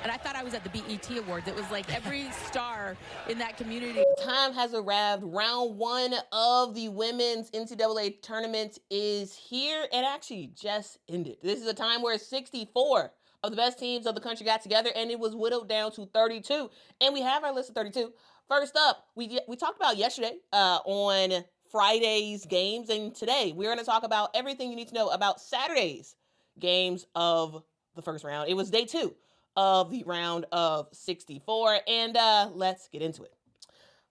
And I thought I was at the BET Awards. It was like every star in that community. Time has arrived. Round one of the women's NCAA tournament is here and actually just ended. This is a time where 64 of the best teams of the country got together, and it was whittled down to 32. And we have our list of 32. First up, we talked about yesterday on Friday's games, and today we're going to talk about everything you need to know about Saturday's games of the first round. It was day 2 of the round of 64, and let's get into it.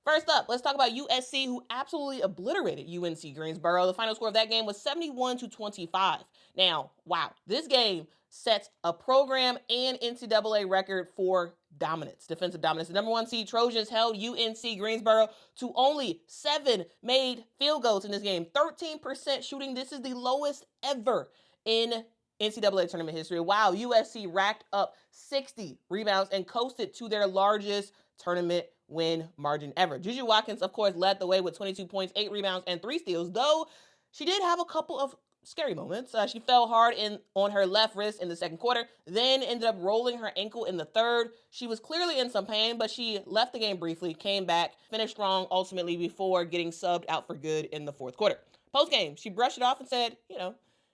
First up, let's talk about USC, who absolutely obliterated UNC Greensboro. The final score of that game was 71-25. Now, wow, this game sets a program and NCAA record for dominance, defensive dominance. The number 1 seed Trojans held UNC Greensboro to only 7 made field goals in this game, 13% shooting. This is the lowest ever in NCAA tournament history. Wow, USC racked up 60 rebounds and coasted to their largest tournament win margin ever. JuJu Watkins, of course, led the way with 22 points, 8 rebounds, and 3 steals, though she did have a couple of scary moments. She fell hard on her left wrist in the second quarter, then ended up rolling her ankle in the third. She was clearly in some pain, but she left the game briefly, came back, finished strong ultimately before getting subbed out for good in the fourth quarter. Post-game, she brushed it off and said,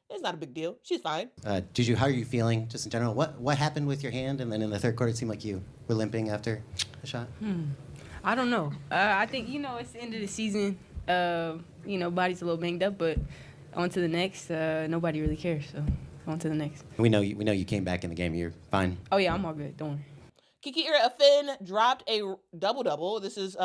it's not a big deal. She's fine. JuJu, how are you feeling just in general? What happened with your hand? And then in the third quarter, it seemed like you were limping after the shot. I don't know. I think, it's the end of the season. Body's a little banged up, but on to the next. Nobody really cares, so on to the next. We know you came back in the game. You're fine. Oh, yeah, I'm all good. Don't worry. Kikira Finn dropped a double-double. This is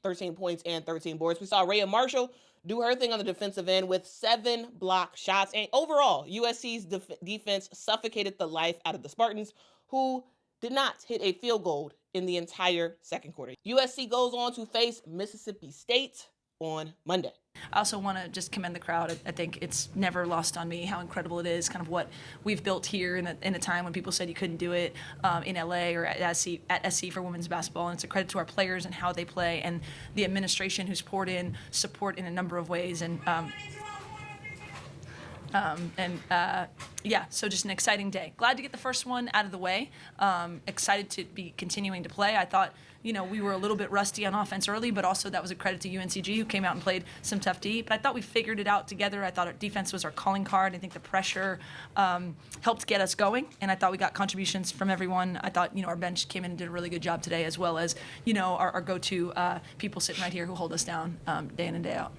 13 points and 13 boards. We saw Raegan Marshall do her thing on the defensive end with 7 block shots. And overall, USC's defense suffocated the life out of the Spartans, who did not hit a field goal in the entire second quarter. USC goes on to face Mississippi State on Monday. I also want to just commend the crowd. I think it's never lost on me how incredible it is, kind of what we've built here in a time when people said you couldn't do it in LA or at SC for women's basketball. And it's a credit to our players and how they play, and the administration who's poured in support in a number of ways. So just an exciting day. Glad to get the first one out of the way. Excited to be continuing to play. I thought, we were a little bit rusty on offense early, but also that was a credit to UNCG, who came out and played some tough D. But I thought we figured it out together. I thought our defense was our calling card. I think the pressure helped get us going, and I thought we got contributions from everyone. I thought, our bench came in and did a really good job today, as well as, our go-to people sitting right here who hold us down day in and day out.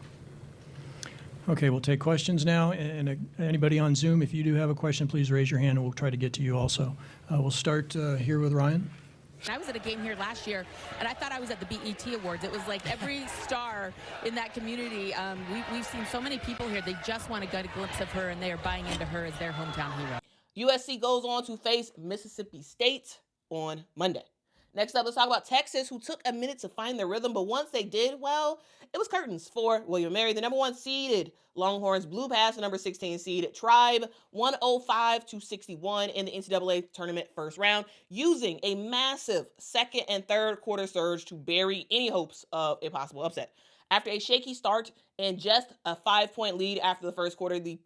Okay, we'll take questions now. And anybody on Zoom, if you do have a question, please raise your hand and we'll try to get to you also. We'll start here with Ryan. I was at a game here last year, and I thought I was at the BET Awards. It was like every star in that community. We've seen so many people here. They just want to get a glimpse of her, and they are buying into her as their hometown hero. USC goes on to face Mississippi State on Monday. Next up, let's talk about Texas, who took a minute to find their rhythm, but once they did, well, it was curtains for William & Mary. The number 1 seeded Longhorns blew past the number 16 seed Tribe 105-61 in the NCAA tournament first round, using a massive second and third quarter surge to bury any hopes of a possible upset. After a shaky start and just a 5-point lead after the first quarter, the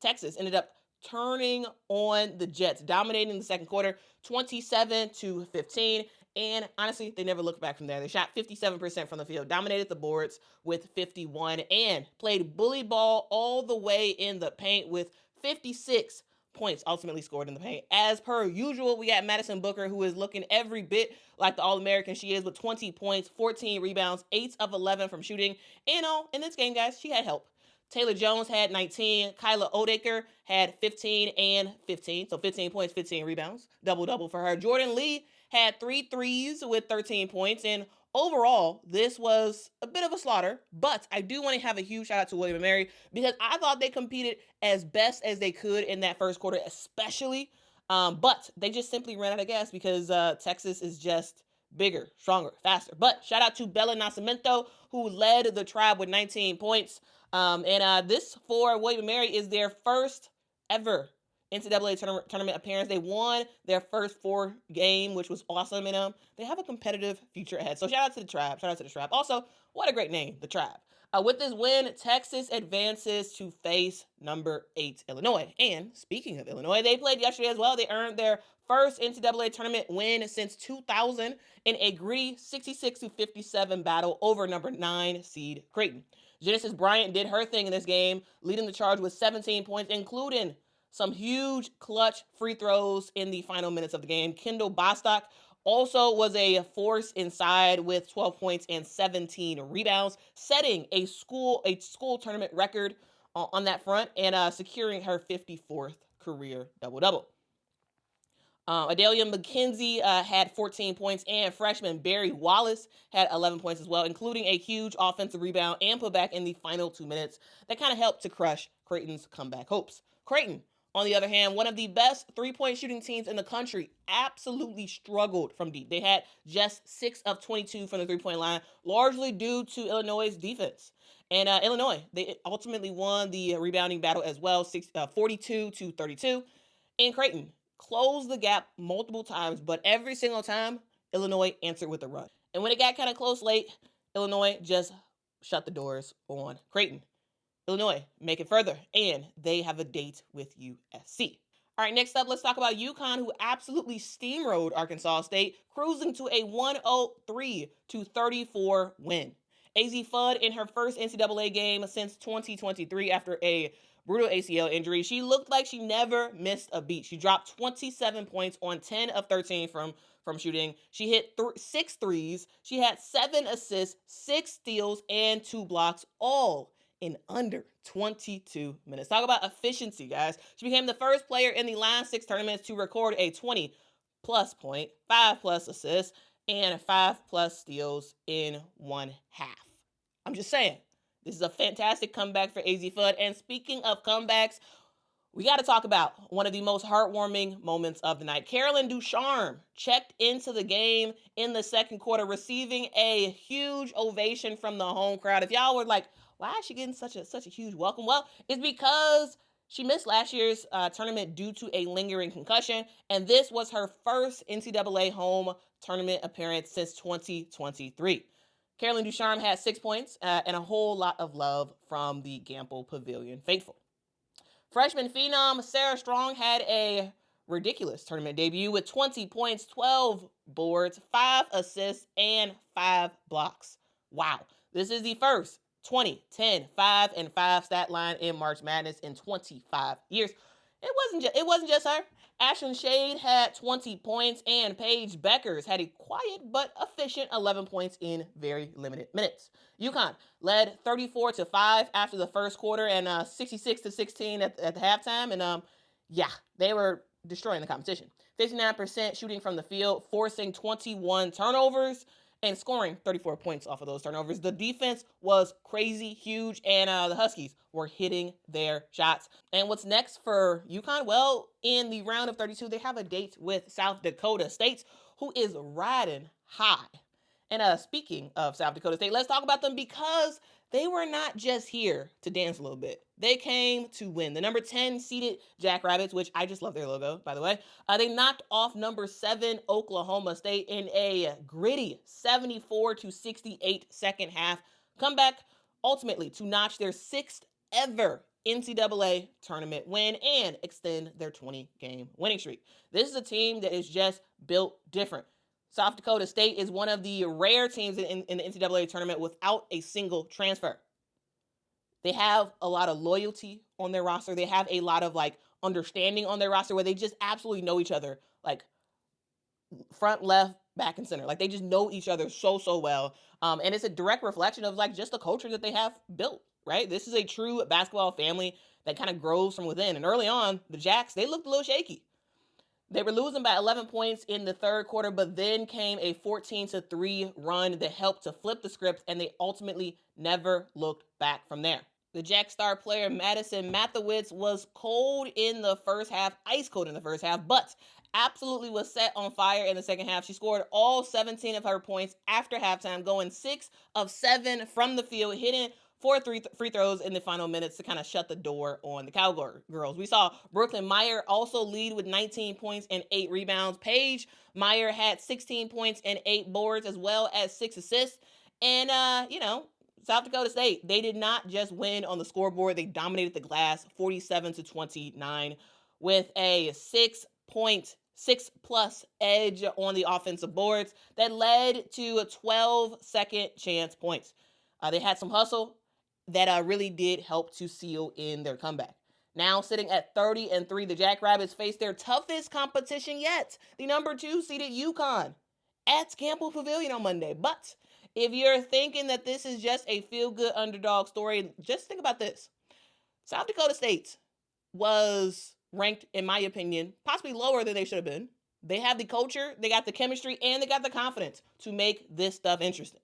Texas ended up turning on the Jets, dominating the second quarter 27-15. And honestly, they never looked back from there. They shot 57% from the field, dominated the boards with 51, and played bully ball all the way in the paint with 56 points ultimately scored in the paint. As per usual, we got Madison Booker, who is looking every bit like the All-American she is, with 20 points, 14 rebounds, 8 of 11 from shooting. And in this game, guys, she had help. Taylor Jones had 19. Kyla Odaker had 15 and 15. So 15 points, 15 rebounds. Double-double for her. Jordan Lee had 3 threes with 13 points. And overall, this was a bit of a slaughter. But I do want to have a huge shout out to William & Mary, because I thought they competed as best as they could in that first quarter, especially. But they just simply ran out of gas because Texas is just bigger, stronger, faster. But shout out to Bella Nascimento, who led the Tribe with 19 points. This for William & Mary is their first ever NCAA tournament appearance. They won their first 4 game, which was awesome. And they have a competitive future ahead. So shout out to the Tribe. Shout out to the Tribe. Also, what a great name, the Tribe. With this win, Texas advances to face number 8 Illinois. And speaking of Illinois, they played yesterday as well. They earned their first NCAA tournament win since 2000 in a gritty 66-57 battle over number 9 seed Creighton. Genesis Bryant did her thing in this game, leading the charge with 17 points, including some huge clutch free throws in the final minutes of the game. Kendall Bostock also was a force inside with 12 points and 17 rebounds, setting a school tournament record on that front and securing her 54th career double-double. Adelia McKenzie had 14 points, and freshman Barry Wallace had 11 points as well, including a huge offensive rebound and putback in the final 2 minutes that kind of helped to crush Creighton's comeback hopes. Creighton, on the other hand, one of the best three-point shooting teams in the country, absolutely struggled from deep. They had just 6 of 22 from the three-point line, largely due to Illinois' defense. And Illinois, they ultimately won the rebounding battle as well, 42-32. And Creighton closed the gap multiple times, but every single time, Illinois answered with a run. And when it got kind of close late, Illinois just shut the doors on Creighton. Illinois make it further, and they have a date with USC. All right, next up, let's talk about UConn, who absolutely steamrolled Arkansas State, cruising to a 103-34 win. Azzi Fudd, in her first NCAA game since 2023 after a brutal ACL injury, she looked like she never missed a beat. She dropped 27 points on 10 of 13 from shooting. She hit 6 threes. She had 7 assists, 6 steals, and 2 blocks, all in under 22 minutes. Talk about efficiency, guys. She became the first player in the last 6 tournaments to record a 20-plus point, 5-plus assists, and 5-plus steals in one half. I'm just saying, this is a fantastic comeback for Azzi Fudd. And speaking of comebacks, we got to talk about one of the most heartwarming moments of the night. Carolyn Ducharme checked into the game in the second quarter, receiving a huge ovation from the home crowd. If y'all were like, why is she getting such a huge welcome? Well, it's because she missed last year's tournament due to a lingering concussion, and this was her first NCAA home tournament appearance since 2023. Carolyn Ducharme had 6 points and a whole lot of love from the Gamble Pavilion faithful. Freshman phenom Sarah Strong had a ridiculous tournament debut with 20 points, 12 boards, 5 assists, and 5 blocks. Wow. This is the first 20, 10, 5, and 5 stat line in March Madness in 25 years. It wasn't just her. Ashlyn Shade had 20 points, and Paige Beckers had a quiet but efficient 11 points in very limited minutes. UConn led 34-5 after the first quarter and 66-16 at the halftime, and they were destroying the competition. 59% shooting from the field, forcing 21 turnovers, and scoring 34 points off of those turnovers. The defense was crazy huge, and the Huskies were hitting their shots. And what's next for UConn? Well, in the round of 32, they have a date with South Dakota State, who is riding high. And speaking of South Dakota State, let's talk about them because they were not just here to dance a little bit. They came to win. The number 10 seeded Jackrabbits, which I just love their logo, by the way, they knocked off number 7 Oklahoma State in a gritty 74-68 second half comeback, ultimately to notch their 6th ever NCAA tournament win and extend their 20-game winning streak. This is a team that is just built different. South Dakota State is one of the rare teams in the NCAA tournament without a single transfer. They have a lot of loyalty on their roster. They have a lot of understanding on their roster where they just absolutely know each other, front, left, back, and center. They just know each other so well. And it's a direct reflection of just the culture that they have built, right? This is a true basketball family that kind of grows from within. And early on, the Jacks, they looked a little shaky. They were losing by 11 points in the third quarter, but then came a 14-3 run that helped to flip the script, and they ultimately never looked back from there. The Jack star player Madison Mathewitz was cold in the first half, ice cold in the first half, but absolutely was set on fire in the second half. She scored all 17 of her points after halftime, going 6 of 7 from the field, hitting 4 free throws in the final minutes to kind of shut the door on the Cowgirls. We saw Brooklyn Meyer also lead with 19 points and 8 rebounds. Paige Meyer had 16 points and 8 boards as well as 6 assists. And, South Dakota State, they did not just win on the scoreboard. They dominated the glass 47-29 with a 6-point 6+ edge on the offensive boards that led to 12 second chance points. They had some hustle that really did help to seal in their comeback. Now sitting at 30-3, the Jackrabbits face their toughest competition yet, the number 2 seeded UConn at Campbell Pavilion on Monday. But if you're thinking that this is just a feel-good underdog story, just think about this. South Dakota State was ranked, in my opinion, possibly lower than they should have been. They have the culture, they got the chemistry, and they got the confidence to make this stuff interesting.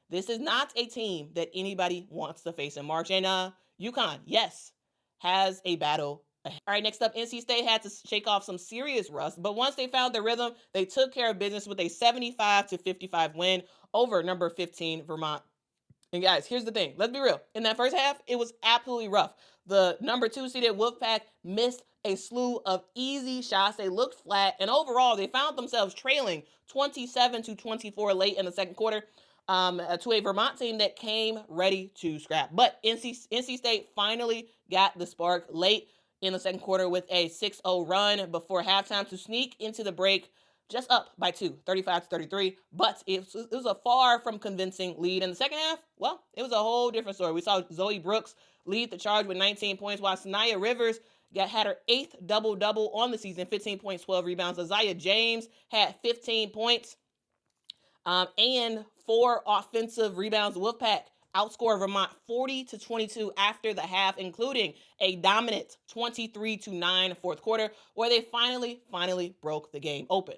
This is not a team that anybody wants to face in March. And UConn, yes, has a battle ahead. All right, next up, NC State had to shake off some serious rust, but once they found their rhythm, they took care of business with a 75-55 win over number 15 Vermont. And guys, here's the thing. Let's be real. In that first half, it was absolutely rough. The number 2 seeded Wolfpack missed a slew of easy shots. They looked flat, and overall, they found themselves trailing 27-24 late in the second quarter to a Vermont team that came ready to scrap. But NC State finally got the spark late in the second quarter with a 6-0 run before halftime to sneak into the break just up by 2, 35-33. But it was a far from convincing lead. In the second half, well, it was a whole different story. We saw Zoe Brooks lead the charge with 19 points, while Sanaya Rivers had her 8th double-double on the season, 15 points, 12 rebounds. Isaiah James had 15 points and 4 offensive rebounds. Wolfpack outscored Vermont 40-22 after the half, including a dominant 23-9 fourth quarter, where they finally broke the game open.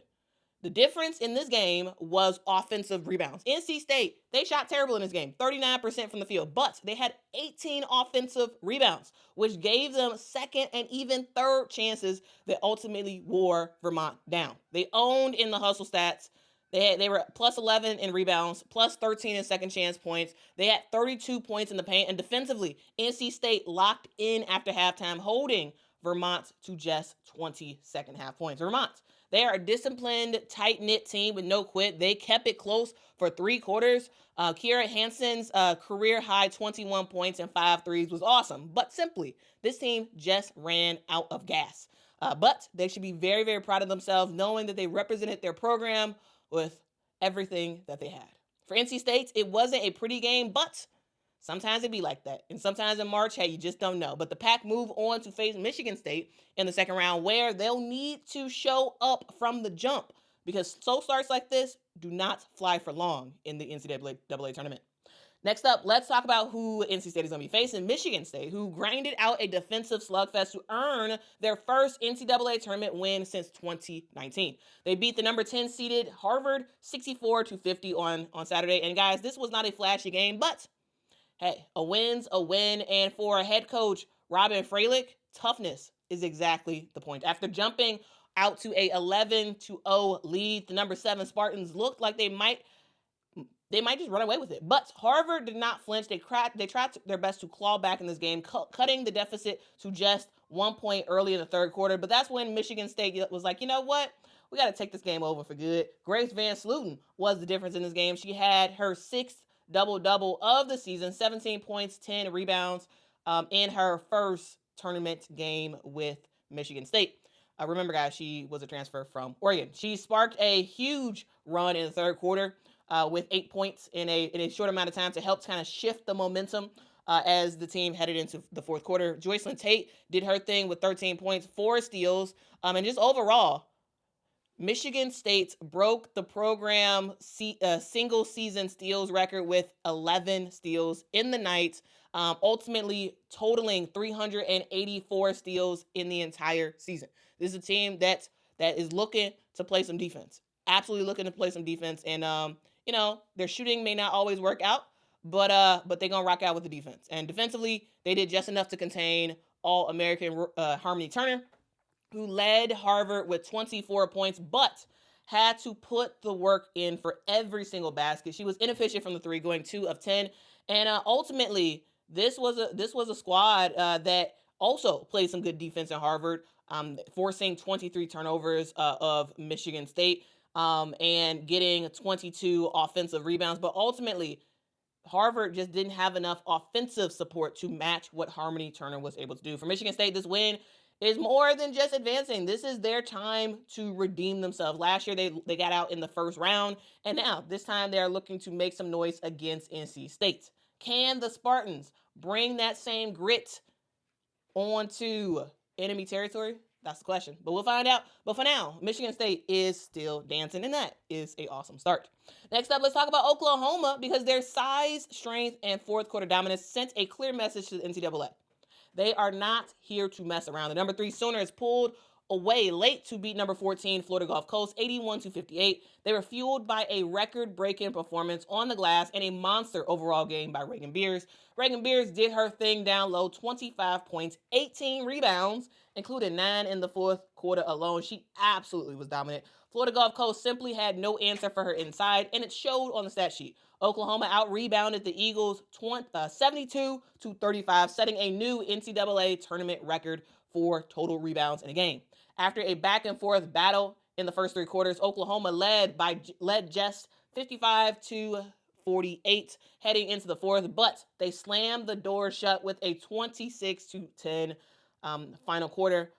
The difference in this game was offensive rebounds. NC State, they shot terrible in this game, 39% from the field, but they had 18 offensive rebounds, which gave them second and even third chances that ultimately wore Vermont down. They owned in the hustle stats. They were plus 11 in rebounds, plus 13 in second chance points. They had 32 points in the paint, and defensively, NC State locked in after halftime, holding Vermont to just 20 second half points. Vermont, they are a disciplined, tight-knit team with no quit. They kept it close for 3 quarters. Kiera Hansen's career-high 21 points and 5 threes was awesome. But simply, this team just ran out of gas. But they should be very, very proud of themselves, knowing that they represented their program with everything that they had. For NC State, it wasn't a pretty game, but sometimes it be like that. And sometimes in March, hey, you just don't know. But the Pack move on to face Michigan State in the second round, where they'll need to show up from the jump, because slow starts like this do not fly for long in the NCAA tournament. Next up, let's talk about who NC State is going to be facing. Michigan State, who grinded out a defensive slugfest to earn their first NCAA tournament win since 2019. They beat the number 10 seeded Harvard 64-50 on Saturday. And guys, this was not a flashy game, but hey, a win's a win. And for head coach Robin Freilich, toughness is exactly the point. After jumping out to a 11-0 lead, the number 7 Spartans looked like they might just run away with it. But Harvard did not flinch. They tried their best to claw back in this game, cutting the deficit to just 1 point early in the third quarter. But that's when Michigan State was like, you know what? We got to take this game over for good. Grace Van Sluten was the difference in this game. She had her 6th double-double of the season, 17 points, 10 rebounds in her first tournament game with Michigan State. Remember, guys, she was a transfer from Oregon. She sparked a huge run in the third quarter with 8 points in a short amount of time to help kind of shift the momentum as the team headed into the fourth quarter. Joycelyn Tate did her thing with 13 points, 4 steals, and just overall, Michigan State broke the program single season steals record with 11 steals in the night, ultimately totaling 384 steals in the entire season. This is a team that is looking to play some defense, absolutely looking to play some defense, and their shooting may not always work out, but they're gonna rock out with the defense. And defensively, they did just enough to contain All-American Harmony Turner, who led Harvard with 24 points, but had to put the work in for every single basket. She was inefficient from the 3, going 2 of 10. And ultimately, this was a squad that also played some good defense in Harvard, forcing 23 turnovers of Michigan State and getting 22 offensive rebounds. But ultimately, Harvard just didn't have enough offensive support to match what Harmony Turner was able to do. For Michigan State, this win, is more than just advancing. This is their time to redeem themselves. Last year, they got out in the first round, and now this time they're looking to make some noise against NC State. Can the Spartans bring that same grit onto enemy territory? That's the question. But we'll find out. But for now, Michigan State is still dancing, and that is an awesome start. Next up, let's talk about Oklahoma, because their size, strength, and fourth quarter dominance sent a clear message to the NCAA. They are not here to mess around. The number 3 Sooners pulled away late to beat number 14 Florida Gulf Coast 81-58. They were fueled by a record-breaking performance on the glass and a monster overall game by Raegan Beers. Raegan Beers did her thing down low, 25 points, 18 rebounds, including 9 in the fourth quarter alone. She absolutely was dominant. Florida Gulf Coast simply had no answer for her inside, and it showed on the stat sheet. Oklahoma out-rebounded the Eagles 72-35, setting a new NCAA tournament record for total rebounds in a game. After a back-and-forth battle in the first 3 quarters, Oklahoma led just 55-48 heading into the fourth, but they slammed the door shut with a 26-10 final quarter,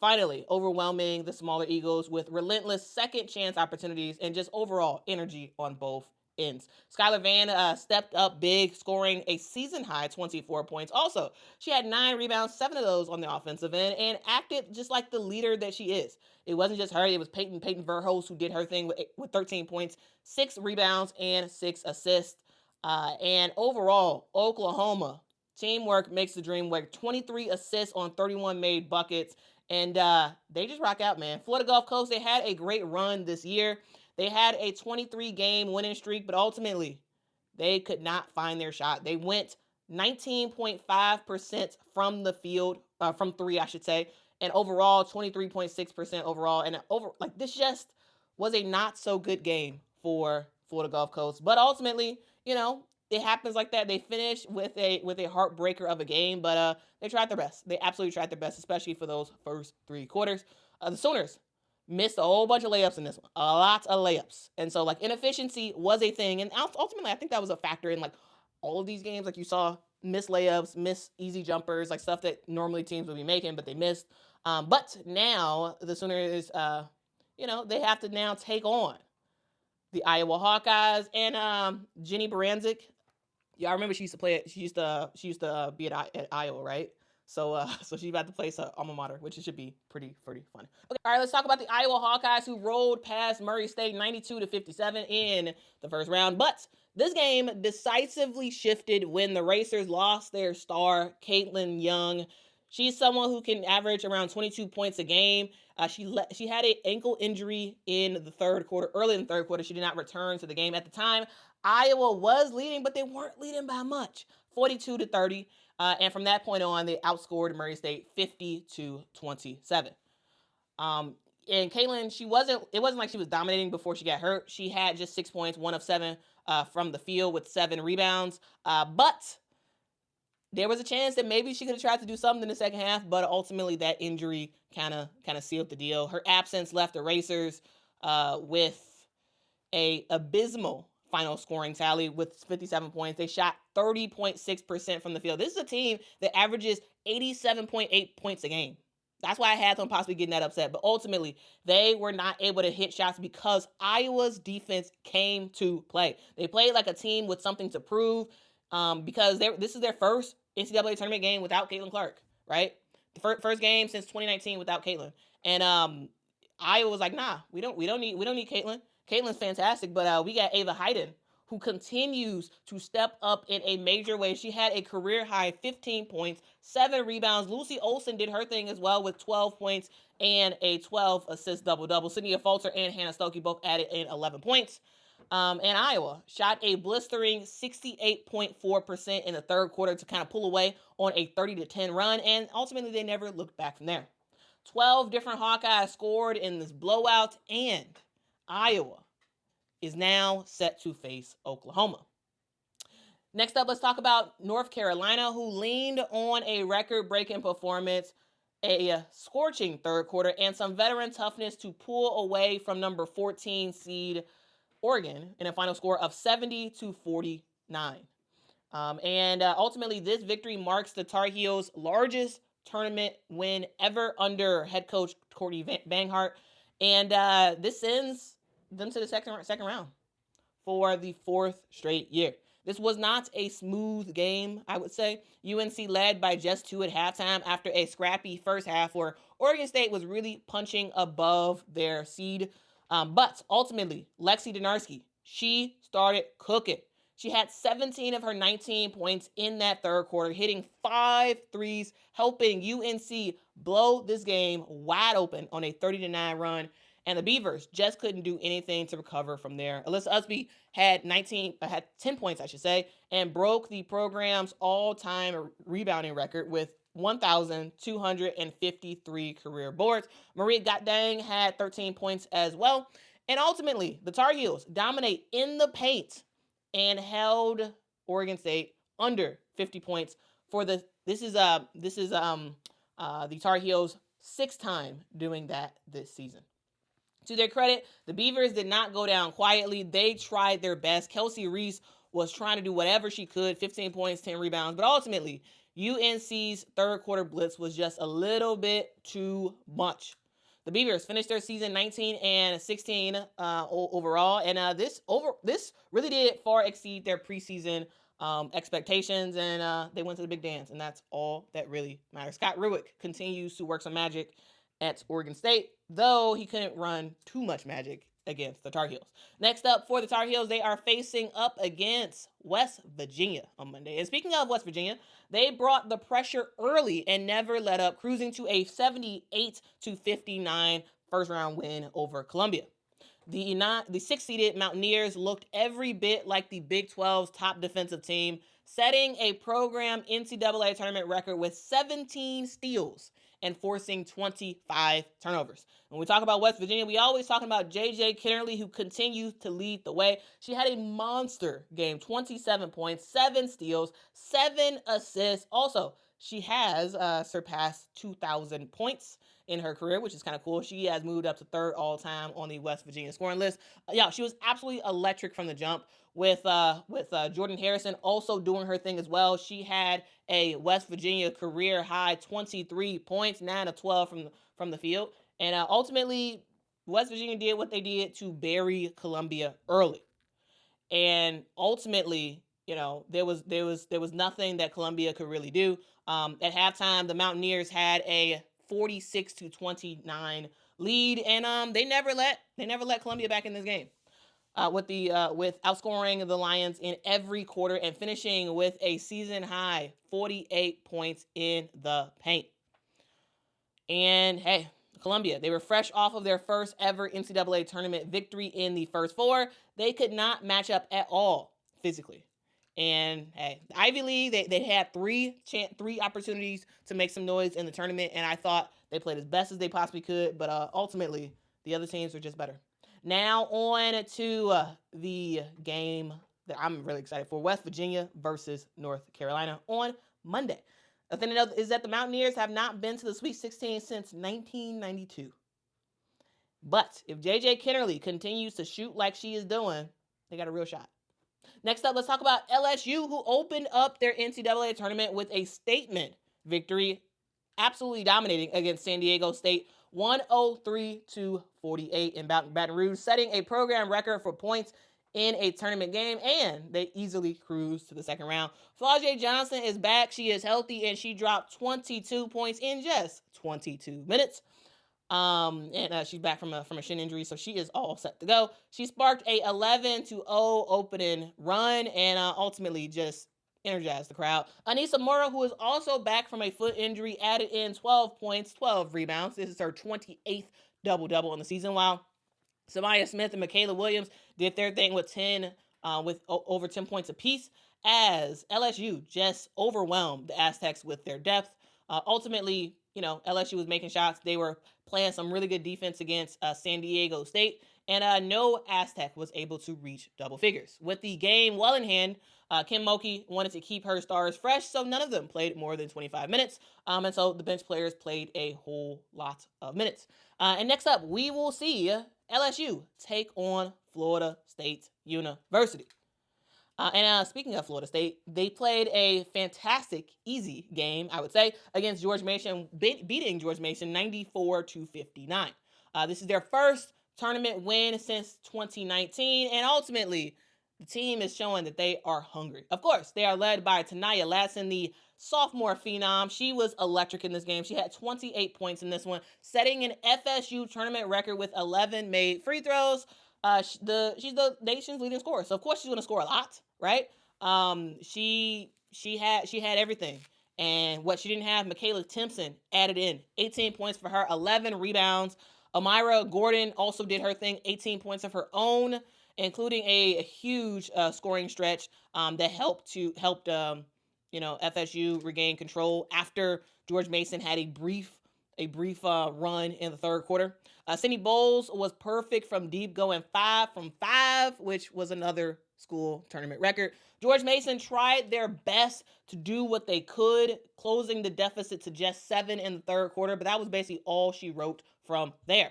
finally overwhelming the smaller Eagles with relentless second-chance opportunities and just overall energy on both ends. Skylar Vann stepped up big, scoring a season-high 24 points. Also, she had 9 rebounds, 7 of those on the offensive end, and acted just like the leader that she is. It wasn't just her. It was Peyton Verhulst who did her thing with 13 points, 6 rebounds, and 6 assists. And overall, Oklahoma, teamwork makes the dream work. 23 assists on 31 made buckets, and they just rock out, man. Florida Gulf Coast, they had a great run this year. They had a 23-game winning streak, but ultimately, they could not find their shot. They went 19.5% from the field, from 3, I should say, and overall, 23.6% overall. And this just was a not-so-good game for Florida Gulf Coast. But ultimately, it happens like that. They finished with a heartbreaker of a game, but they tried their best. They absolutely tried their best, especially for those first 3 quarters. The Sooners missed a whole bunch of layups in this one. A lot of layups. And so, inefficiency was a thing. And ultimately, I think that was a factor in, all of these games. You saw missed layups, missed easy jumpers, stuff that normally teams would be making, but they missed. But now, the Sooners, they have to now take on the Iowa Hawkeyes. And Jenny Baranczyk, y'all remember she used to play it. She used to be at Iowa, right? So she's about to place her alma mater, which should be pretty fun. Okay, all right, let's talk about the Iowa Hawkeyes, who rolled past Murray State 92-57 in the first round. But this game decisively shifted when the Racers lost their star, Caitlin Young. She's someone who can average around 22 points a game. She had an ankle injury in the third quarter. Early in the third quarter, she did not return to the game. At the time, Iowa was leading, but they weren't leading by much, 42-30. And from that point on, they outscored Murray State 50-27. And Caitlin, it wasn't like she was dominating before she got hurt. She had just 6 points, 1 of 7 from the field with 7 rebounds. But there was a chance that maybe she could have tried to do something in the second half, but ultimately that injury kind of sealed the deal. Her absence left the Racers with a abysmal final scoring tally with 57 points. They shot 30.6% from the field. This is a team that averages 87.8 points a game. That's why I had them possibly getting that upset. But ultimately, they were not able to hit shots because Iowa's defense came to play. They played like a team with something to prove because this is their first NCAA tournament game without Caitlin Clark, right? The first game since 2019 without Caitlin. And Iowa was like, nah, we don't need Caitlin. Caitlin's fantastic, but we got Ava Hayden, who continues to step up in a major way. She had a career-high 15 points, 7 rebounds. Lucy Olsen did her thing as well with 12 points and a 12-assist double-double. Cynthia Falter and Hannah Stokey both added in 11 points. And Iowa shot a blistering 68.4% in the third quarter to kind of pull away on a 30-10 run, and ultimately they never looked back from there. 12 different Hawkeyes scored in this blowout, and Iowa is now set to face Oklahoma. Next up, let's talk about North Carolina, who leaned on a record-breaking performance, a scorching third quarter, and some veteran toughness to pull away from number 14 seed Oregon in a final score of 70-49. And ultimately, this victory marks the Tar Heels' largest tournament win ever under head coach Courtney Banghart. And this sends them to the second round for the 4th straight year. This was not a smooth game, I would say. UNC led by just 2 at halftime after a scrappy first half where Oregon State was really punching above their seed. But ultimately, Lexi Donarski, she started cooking. She had 17 of her 19 points in that third quarter, hitting 5 threes, helping UNC blow this game wide open on a 30-9 run. And the Beavers just couldn't do anything to recover from there. Alyssa Usby had 10 points, and broke the program's all-time rebounding record with 1,253 career boards. Maria Goddang had 13 points as well. And ultimately, the Tar Heels dominate in the paint and held Oregon State under 50 points for the Tar Heels' 6th time doing that this season. To their credit, the Beavers did not go down quietly. They tried their best. Kelsey Reese was trying to do whatever she could, 15 points, 10 rebounds. But ultimately, UNC's third quarter blitz was just a little bit too much. The Beavers finished their season 19-16 overall, and this really did far exceed their preseason expectations, and they went to the big dance, and that's all that really matters. Scott Ruick continues to work some magic at Oregon State, though he couldn't run too much magic against the Tar Heels. Next up for the Tar Heels, they are facing up against West Virginia on Monday. And speaking of West Virginia, they brought the pressure early and never let up, cruising to a 78-59 first-round win over Columbia. The 6th-seeded Mountaineers looked every bit like the Big 12's top defensive team, setting a program NCAA tournament record with 17 steals and forcing 25 turnovers. When we talk about West Virginia, we always talking about JJ Kennerly, who continues to lead the way. She had a monster game, 27 points, 7 steals, 7 assists. Also, she has surpassed 2,000 points in her career, which is kind of cool. She has moved up to 3rd all-time on the West Virginia scoring list. She was absolutely electric from the jump with Jordan Harrison also doing her thing as well. She had a West Virginia career high 23 points, 9 of 12 from the field. And ultimately, West Virginia did what they did to bury Columbia early. And ultimately, there was nothing that Columbia could really do. At halftime, the Mountaineers had a 46-29 lead, and they never let Columbia back in this game. With outscoring the Lions in every quarter and finishing with a season high 48 points in the paint. And hey, Columbia, they were fresh off of their first ever NCAA tournament victory in the first 4. They could not match up at all physically. And hey, the Ivy League, they had 3 opportunities to make some noise in the tournament, and I thought they played as best as they possibly could, but ultimately the other teams were just better. Now on to the game that I'm really excited for, West Virginia versus North Carolina on Monday. The thing to know is that the Mountaineers have not been to the Sweet 16 since 1992. But if JJ Kennerly continues to shoot like she is doing, they got a real shot. Next up, let's talk about LSU, who opened up their NCAA tournament with a statement victory, absolutely dominating against San Diego State, 103-48 in Baton Rouge, setting a program record for points in a tournament game, and they easily cruised to the second round. Flau'jae Johnson is back. She is healthy, and she dropped 22 points in just 22 minutes. And she's back from a shin injury, so she is all set to go. She sparked a 11-0 opening run and ultimately just energized the crowd. Anissa Mora, who is also back from a foot injury, added in 12 points, 12 rebounds. This is her 28th double-double in the season, while Samaya Smith and Michaela Williams did their thing with over 10 points apiece, as LSU just overwhelmed the Aztecs with their depth. Ultimately, LSU was making shots. They were playing some really good defense against San Diego State, and no Aztec was able to reach double figures. With the game well in hand, Kim Mulkey wanted to keep her stars fresh, so none of them played more than 25 minutes, and so the bench players played a whole lot of minutes. And next up, we will see LSU take on Florida State University. Speaking of Florida State, they played a fantastic, easy game, I would say, against George Mason, beating George Mason 94-59. This is their first tournament win since 2019, and ultimately, the team is showing that they are hungry. Of course, they are led by Tanaya Latson, the sophomore phenom. She was electric in this game. She had 28 points in this one, setting an FSU tournament record with 11 made free throws. She's the nation's leading scorer, so of course she's going to score a lot, right? She had everything, and what she didn't have, Michaela Timpson added in 18 points for her, 11 rebounds. Amira Gordon also did her thing, 18 points of her own, including a huge scoring stretch that helped FSU regain control after George Mason had a brief run in the third quarter. Sydney Bowles was perfect from deep, going 5 from 5, which was another school tournament record. George Mason tried their best to do what they could, closing the deficit to just 7 in the third quarter, but that was basically all she wrote from there.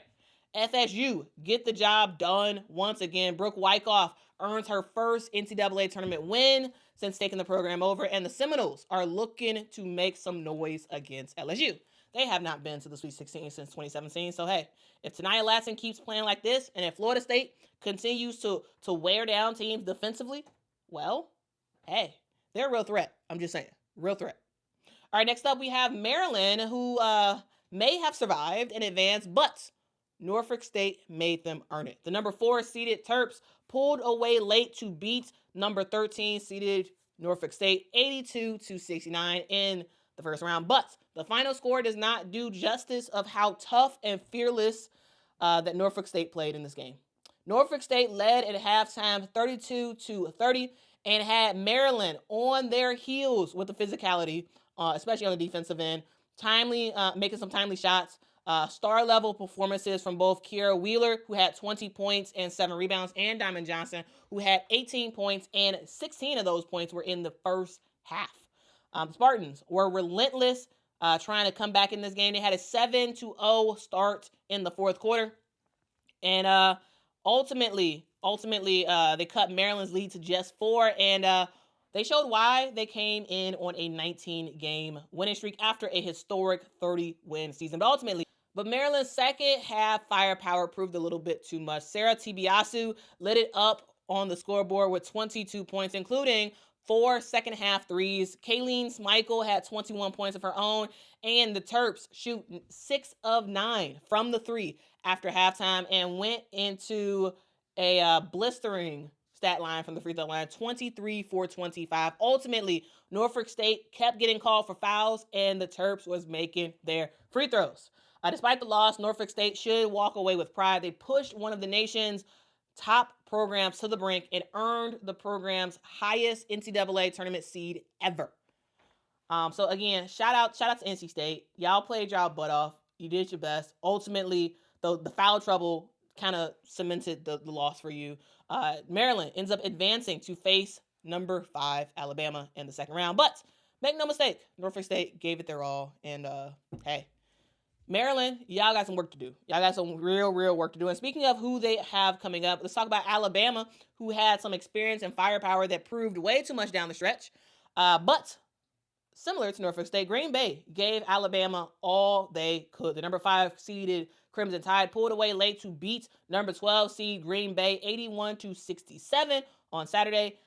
FSU get the job done once again. Brooke Wyckoff earns her first NCAA tournament win since taking the program over, and the Seminoles are looking to make some noise against LSU. They have not been to the Sweet 16 since 2017, so hey, if Tanaya Latson keeps playing like this, and if Florida State continues to wear down teams defensively, well, hey, they're a real threat. I'm just saying, real threat. All right, next up we have Maryland, who may have survived in advance, but Norfolk State made them earn it. The number 4 seeded Terps pulled away late to beat number 13 seeded Norfolk State 82-69 in the first round. But the final score does not do justice of how tough and fearless that Norfolk State played in this game. Norfolk State led at halftime 32-30 and had Maryland on their heels with the physicality, especially on the defensive end, making some timely shots. Star-level performances from both Kiera Wheeler, who had 20 points and 7 rebounds, and Diamond Johnson, who had 18 points, and 16 of those points were in the first half. The Spartans were relentless trying to come back in this game. They had a 7-0 start in the fourth quarter, and ultimately, they cut Maryland's lead to just 4, and they showed why they came in on a 19-game winning streak after a historic 30-win season. But Maryland's second half firepower proved a little bit too much. Sarah Tibiasu lit it up on the scoreboard with 22 points, including 4 second half threes. Kayleen Schmeichel had 21 points of her own, and the Terps shoot 6 of 9 from the 3 after halftime and went into a blistering stat line from the free throw line, 23 for 25. Ultimately, Norfolk State kept getting called for fouls, and the Terps was making their free throws. Despite the loss, Norfolk State should walk away with pride. They pushed one of the nation's top programs to the brink and earned the program's highest NCAA tournament seed ever. So again, shout out to NC State. Y'all played y'all butt off. You did your best. Ultimately, the foul trouble kind of cemented the loss for you. Maryland ends up advancing to face number 5 Alabama in the second round. But make no mistake, Norfolk State gave it their all. And hey, Maryland, y'all got some work to do. Y'all got some real work to do. And speaking of who they have coming up, let's talk about Alabama, who had some experience and firepower that proved way too much down the stretch. But similar to Norfolk State, Green Bay gave Alabama all they could. The number 5 seeded Crimson Tide pulled away late to beat number 12 seed Green Bay 81-67 on Saturday.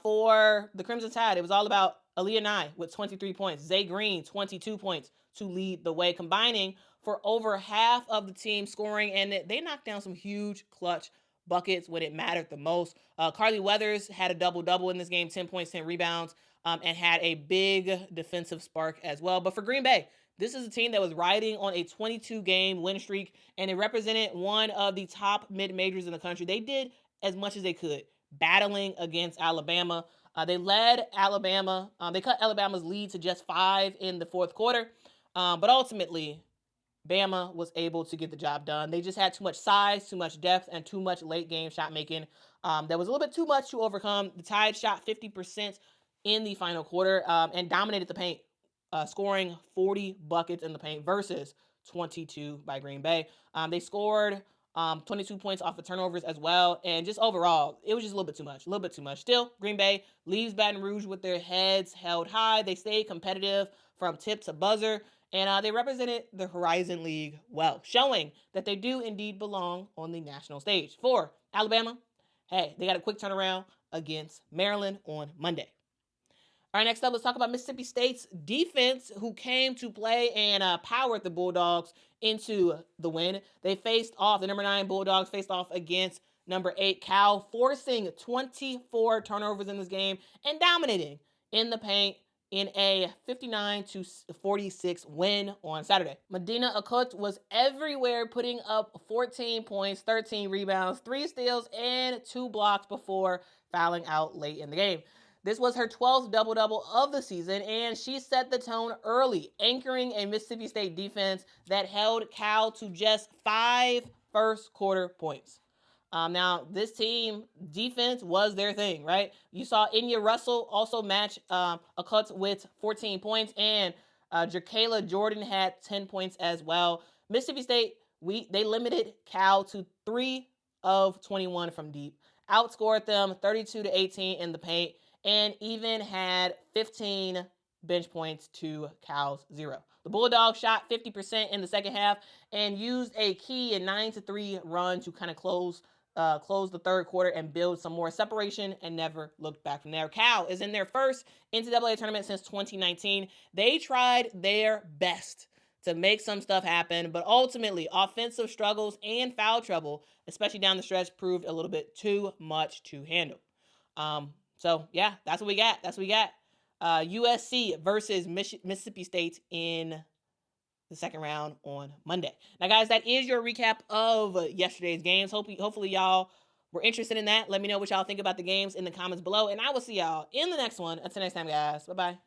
For the Crimson Tide, it was all about Aaliyah Nye with 23 points, Zay Green 22 points to lead the way, combining for over half of the team scoring, and they knocked down some huge clutch buckets when it mattered the most. Carly Weathers had a double-double in this game, 10 points, 10 rebounds, and had a big defensive spark as well. But for Green Bay, this is a team that was riding on a 22-game win streak, and it represented one of the top mid-majors in the country. They did as much as they could, battling against Alabama. They led Alabama. They cut Alabama's lead to just 5 in the fourth quarter. But ultimately, Bama was able to get the job done. They just had too much size, too much depth, and too much late-game shot making. That was a little bit too much to overcome. The Tide shot 50% in the final quarter and dominated the paint, scoring 40 buckets in the paint versus 22 by Green Bay. They scored 22 points off of turnovers as well. And just overall, it was just a little bit too much. Still, Green Bay leaves Baton Rouge with their heads held high. They stayed competitive from tip to buzzer, and they represented the Horizon League well, showing that they do indeed belong on the national stage. For Alabama, hey, they got a quick turnaround against Maryland on Monday. All right, next up, let's talk about Mississippi State's defense, who came to play and powered the Bulldogs into the win. They faced off, the number 9 Bulldogs faced off against number 8 Cal, forcing 24 turnovers in this game and dominating in the paint in a 59-46 win on Saturday. Medina Akut was everywhere, putting up 14 points, 13 rebounds, 3 steals, and 2 blocks before fouling out late in the game. This was her 12th double-double of the season, and she set the tone early, anchoring a Mississippi State defense that held Cal to just 5 first-quarter points. Now, this team defense was their thing, right? You saw Inya Russell also match Akut with 14 points, and Jakayla Jordan had 10 points as well. Mississippi State, they limited Cal to 3 of 21 from deep, outscored them 32-18 in the paint, and even had 15 bench points to Cal's 0. The Bulldogs shot 50% in the second half and used a key 9-3 run to kind of close the third quarter and build some more separation, and never looked back from there. Cal is in their first NCAA tournament since 2019. They tried their best to make some stuff happen, but ultimately offensive struggles and foul trouble, especially down the stretch, proved a little bit too much to handle. So yeah, that's what we got. USC versus Mississippi State in the second round on Monday. Now, guys, that is your recap of yesterday's games. Hopefully y'all were interested in that. Let me know what y'all think about the games in the comments below, and I will see y'all in the next one. Until next time, guys. Bye-bye.